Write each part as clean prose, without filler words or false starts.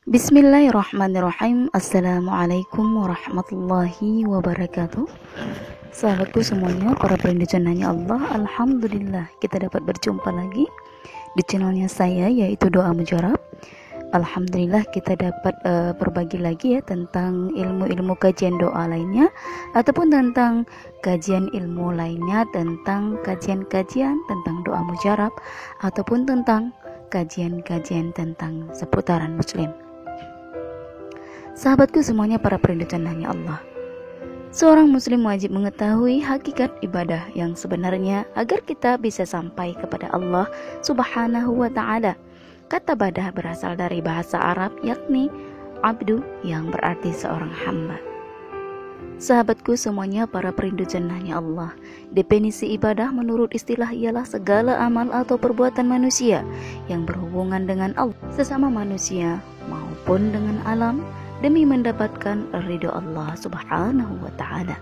Bismillahirrahmanirrahim. Assalamualaikum warahmatullahi wabarakatuh. Sahabatku semuanya, para perindu jannahnya Allah, alhamdulillah kita dapat berjumpa lagi di channelnya saya, yaitu Doa Mujarab. Alhamdulillah kita dapat berbagi lagi ya tentang ilmu-ilmu kajian doa lainnya, ataupun tentang kajian ilmu lainnya, tentang kajian-kajian tentang doa mujarab, ataupun tentang kajian-kajian tentang seputaran muslim. Sahabatku semuanya, para perindu jannahnya Allah, seorang muslim wajib mengetahui hakikat ibadah yang sebenarnya agar kita bisa sampai kepada Allah Subhanahu wa ta'ala. Kata badah berasal dari bahasa Arab, yakni abdu, yang berarti seorang hamba. Sahabatku semuanya, para perindu jannahnya Allah, definisi ibadah menurut istilah ialah segala amal atau perbuatan manusia yang berhubungan dengan Allah, sesama manusia maupun dengan alam, demi mendapatkan ridho Allah Subhanahu wa ta'ala.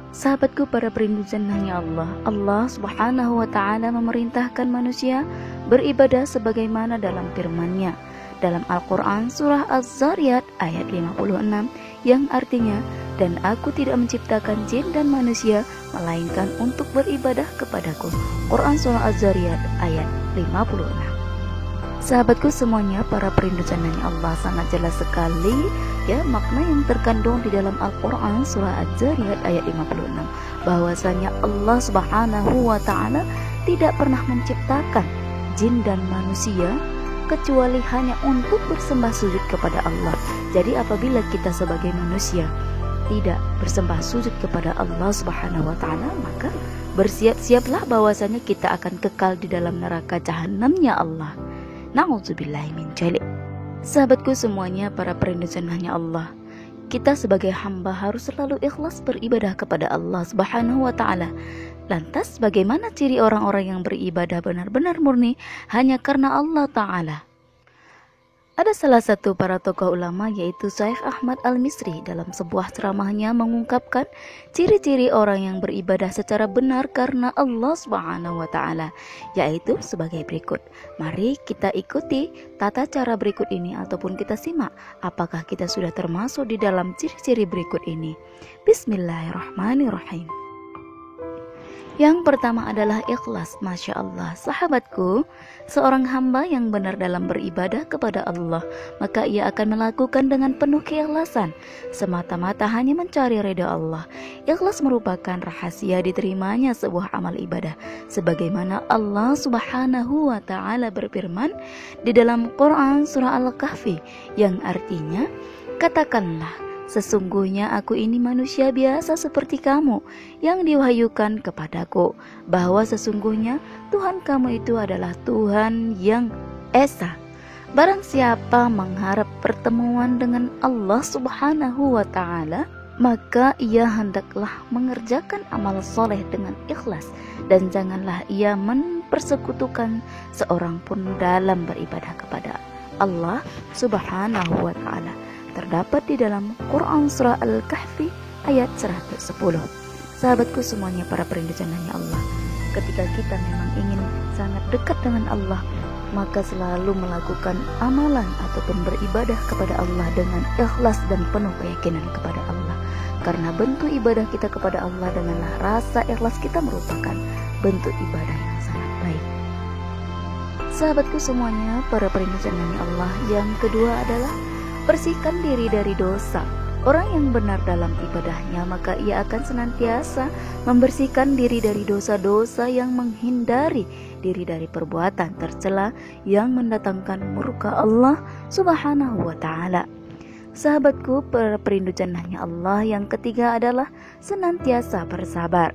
Sahabatku, para perindu jannahnya Allah, Allah Subhanahu wa ta'ala memerintahkan manusia beribadah sebagaimana dalam firman-Nya dalam Al-Quran surah Az-Zariyat ayat 56, yang artinya, dan aku tidak menciptakan jin dan manusia melainkan untuk beribadah kepadaku. Quran surah Az-Zariyat ayat 56. Sahabatku semuanya, para perindu jannahnya Allah, sangat jelas sekali ya makna yang terkandung di dalam Al-Quran surah Az-Zariyat ayat 56, bahwasanya Allah Subhanahu wa ta'ala tidak pernah menciptakan jin dan manusia kecuali hanya untuk bersembah sujud kepada Allah. Jadi apabila kita sebagai manusia tidak bersembah sujud kepada Allah Subhanahu wa ta'ala, maka bersiap-siaplah bahwasanya kita akan kekal di dalam neraka jahanamnya Allah. Na'udzubillahi min dzalik. Sahabatku semuanya, para perindu jannahnya Allah, kita sebagai hamba harus selalu ikhlas beribadah kepada Allah Subhanahu wa ta'ala. Lantas bagaimana ciri orang-orang yang beribadah benar-benar murni hanya karena Allah ta'ala? Ada salah satu para tokoh ulama, yaitu Syekh Ahmad Al-Misri, dalam sebuah ceramahnya mengungkapkan ciri-ciri orang yang beribadah secara benar karena Allah Subhanahu wa ta'ala, yaitu sebagai berikut. Mari kita ikuti tata cara berikut ini, ataupun kita simak apakah kita sudah termasuk di dalam ciri-ciri berikut ini. Bismillahirrahmanirrahim. Yang pertama adalah ikhlas. Masya Allah, sahabatku, seorang hamba yang benar dalam beribadah kepada Allah, maka ia akan melakukan dengan penuh keikhlasan, semata-mata hanya mencari ridha Allah. Ikhlas merupakan rahasia diterimanya sebuah amal ibadah, sebagaimana Allah Subhanahu wa ta'ala berfirman di dalam Quran surah Al-Kahfi, yang artinya, katakanlah, sesungguhnya aku ini manusia biasa seperti kamu yang diwahyukan kepadaku, bahwa sesungguhnya Tuhan kamu itu adalah Tuhan yang Esa. Barang siapa mengharap pertemuan dengan Allah Subhanahu wa ta'ala, maka ia hendaklah mengerjakan amal soleh dengan ikhlas, dan janganlah ia mempersekutukan seorang pun dalam beribadah kepada Allah Subhanahu wa ta'ala. Terdapat di dalam Quran surah Al-Kahfi ayat 110. Sahabatku semuanya, para perindu jannahnya Allah, ketika kita memang ingin sangat dekat dengan Allah, maka selalu melakukan amalan ataupun beribadah kepada Allah dengan ikhlas dan penuh keyakinan kepada Allah. Karena bentuk ibadah kita kepada Allah denganlah rasa ikhlas kita merupakan bentuk ibadah yang sangat baik. Sahabatku semuanya, para perindu jannahnya Allah, yang kedua adalah bersihkan diri dari dosa. Orang yang benar dalam ibadahnya, maka ia akan senantiasa membersihkan diri dari dosa-dosa yang menghindari diri dari perbuatan tercela yang mendatangkan murka Allah Subhanahu wa ta'ala. Sahabatku, para perindu jannahnya Allah, yang ketiga adalah senantiasa bersabar.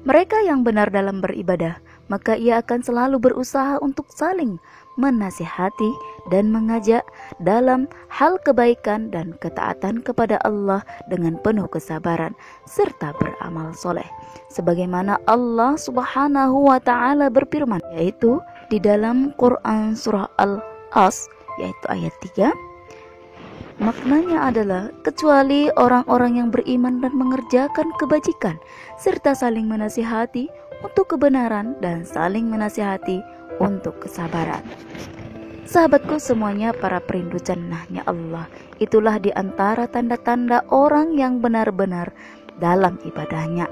Mereka yang benar dalam beribadah, maka ia akan selalu berusaha untuk saling menasihati dan mengajak dalam hal kebaikan dan ketaatan kepada Allah dengan penuh kesabaran serta beramal soleh, sebagaimana Allah Subhanahu wa ta'ala berfirman, yaitu di dalam Quran surah Al-As, yaitu ayat 3. Maknanya adalah, kecuali orang-orang yang beriman dan mengerjakan kebajikan serta saling menasihati untuk kebenaran dan saling menasihati untuk kesabaran. Sahabatku semuanya, para perindu jannahnya Allah, itulah di antara tanda-tanda orang yang benar-benar dalam ibadahnya.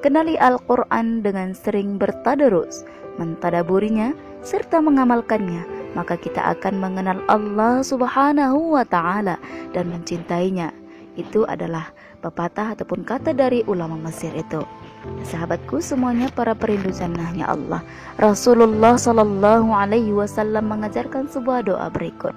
Kenali Al-Quran dengan sering bertadarus, mentadaburinya, serta mengamalkannya, maka kita akan mengenal Allah Subhanahu wa Ta'ala dan mencintainya. Itu adalah pepatah ataupun kata dari ulama Mesir itu. Sahabatku semuanya, para perindu jannahnya Allah, Rasulullah Sallallahu Alaihi Wasallam mengajarkan sebuah doa berikut.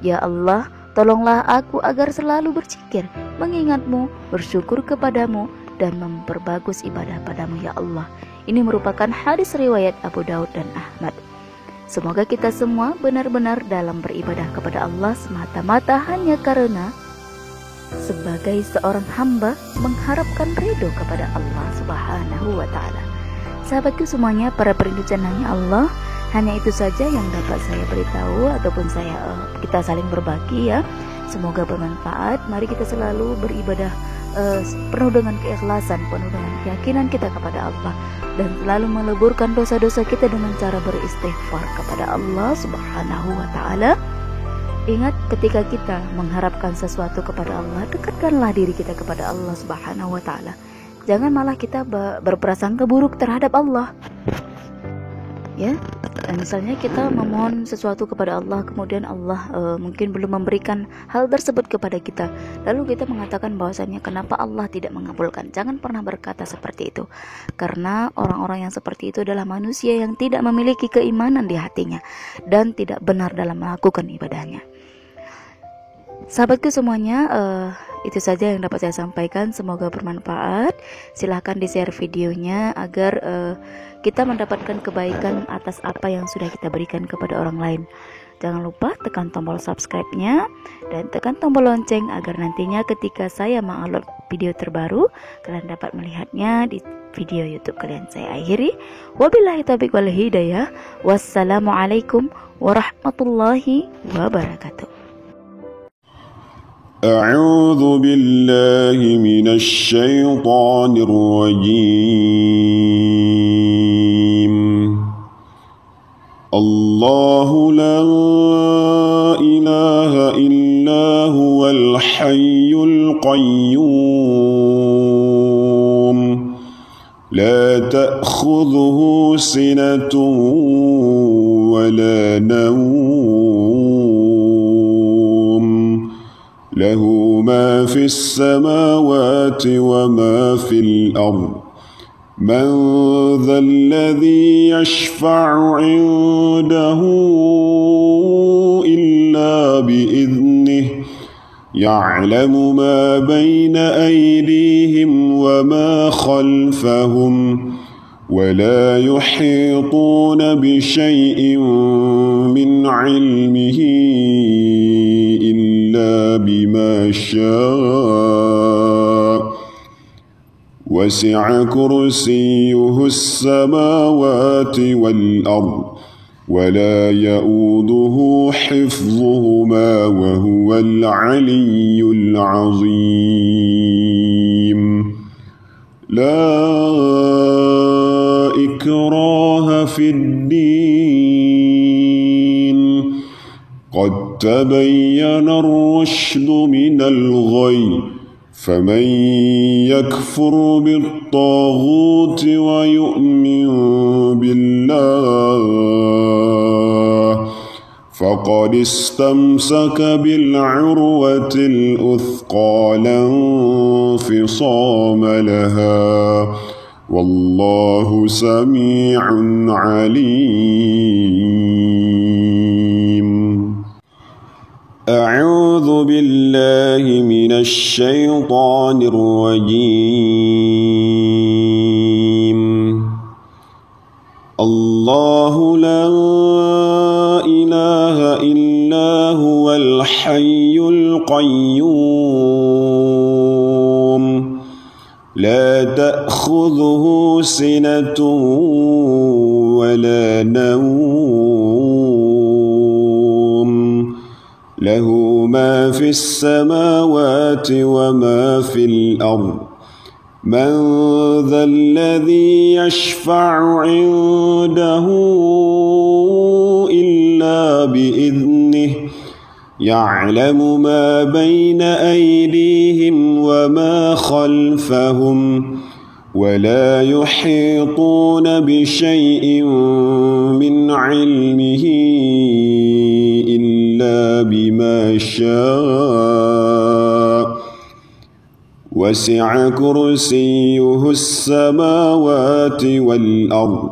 Ya Allah, tolonglah aku agar selalu berzikir, mengingatmu, bersyukur kepadamu, dan memperbagus ibadah padamu ya Allah. Ini merupakan hadis riwayat Abu Daud dan Ahmad. Semoga kita semua benar-benar dalam beribadah kepada Allah semata-mata hanya karena sebagai seorang hamba mengharapkan ridho kepada Allah Subhanahu wa Ta'ala. Sahabatku semuanya, para perindu jannahnya Allah, hanya itu saja yang dapat saya beritahu ataupun kita saling berbagi ya. Semoga bermanfaat. Mari kita selalu beribadah penuh dengan keikhlasan, penuh dengan keyakinan kita kepada Allah, dan selalu meleburkan dosa-dosa kita dengan cara beristighfar kepada Allah Subhanahu wa Ta'ala. Ingat, ketika kita mengharapkan sesuatu kepada Allah, dekatkanlah diri kita kepada Allah Subhanahu wa Ta'ala. Jangan malah kita berprasangka buruk terhadap Allah. Ya, misalnya kita memohon sesuatu kepada Allah, kemudian Allah mungkin belum memberikan hal tersebut kepada kita, lalu kita mengatakan bahwasannya kenapa Allah tidak mengabulkan. Jangan pernah berkata seperti itu, karena orang-orang yang seperti itu adalah manusia yang tidak memiliki keimanan di hatinya dan tidak benar dalam melakukan ibadahnya. Sahabatku semuanya, itu saja yang dapat saya sampaikan. Semoga bermanfaat. Silahkan di-share videonya agar kita mendapatkan kebaikan atas apa yang sudah kita berikan kepada orang lain. Jangan lupa tekan tombol subscribe-nya dan tekan tombol lonceng agar nantinya ketika saya mengupload video terbaru, kalian dapat melihatnya di video YouTube kalian. Saya akhiri. Wabillahi taufiq wal hidayah. Wassalamualaikum warahmatullahi wabarakatuh. أعوذ بالله من الشيطان الرجيم. الله لا إله إلا هو الحي القيوم لا تأخذه سنة ولا نوم له ما في السماوات وما في الأرض من ذا الذي يشفع عنده إلا بإذنه يعلم ما بين أيديهم وما خلفهم ولا يحيطون بشيء من علمه إلا بما شاء وسع كرسيه السماوات والأرض ولا يؤوده حفظهما وهو العلي العظيم. لا إكراه في الدين قد تبين الرشد من الغي فمن يكفر بالطاغوت ويؤمن بالله فقد استمسك بالعروة الأثقى لا انفصام لها والله سميع عليم. أعوذ بالله من الشيطان الرجيم. الله لا إله إلا هو الحي القيوم لا تأخذه سنة ولا نوم له ما في السماوات وما في الأرض من ذا الذي يشفع عنده إلا بإذنه يعلم ما بين أيديهم وما خلفهم ولا يحيطون بشيء من علمه إلا بما شاء وسع كرسيه السماوات والأرض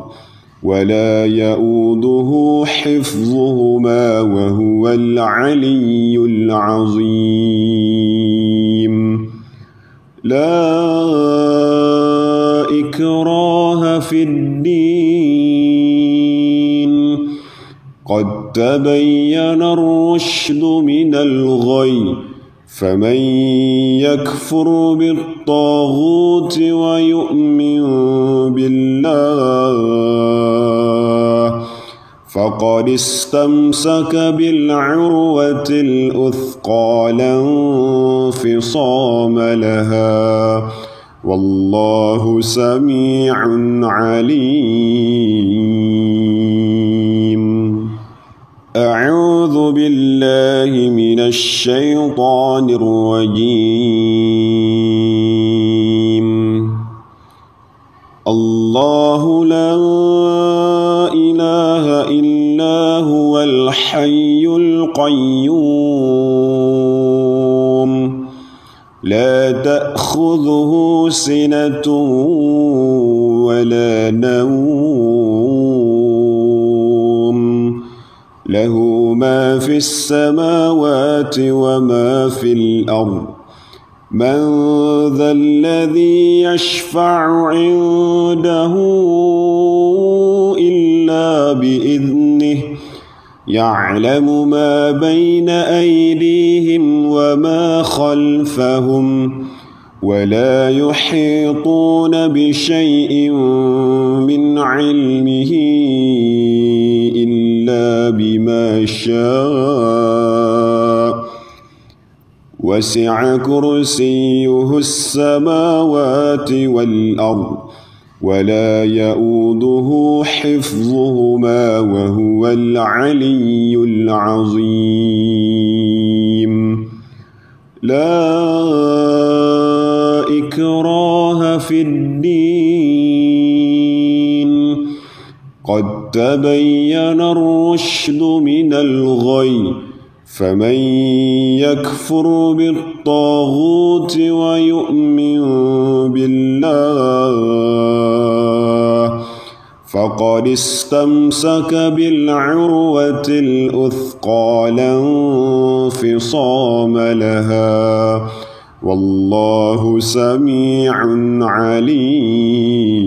ولا يؤوده حفظهما وهو العلي العظيم لا إكراه في الدين قد تبين الرشد من الغي فمن يكفر بالطاغوت ويؤمن بالله فقد استمسك بالعروة الأثقى لا انفصام لها والله سميع عليم. أعوذ بالله من الشيطان الرجيم. الله لا إله إلا هو الحي القيوم لا تأخذه سنة ولا نوم له ما في السماوات وما في الأرض من ذا الذي يشفع عنده إلا بإذنه يعلم ما بين أيديهم وما خلفهم ولا يحيطون بشيء من علمه إلا بما شاء وسع كرسيه السماوات والأرض ولا يؤوده حفظهما وهو العلي العظيم. لا إكراه في الدين قد تبين الرشد من الغي فمن يكفر بالطاغوت ويؤمن بالله فقد استمسك بالعروة الأثقى لا انفصام لها والله سميع عليم.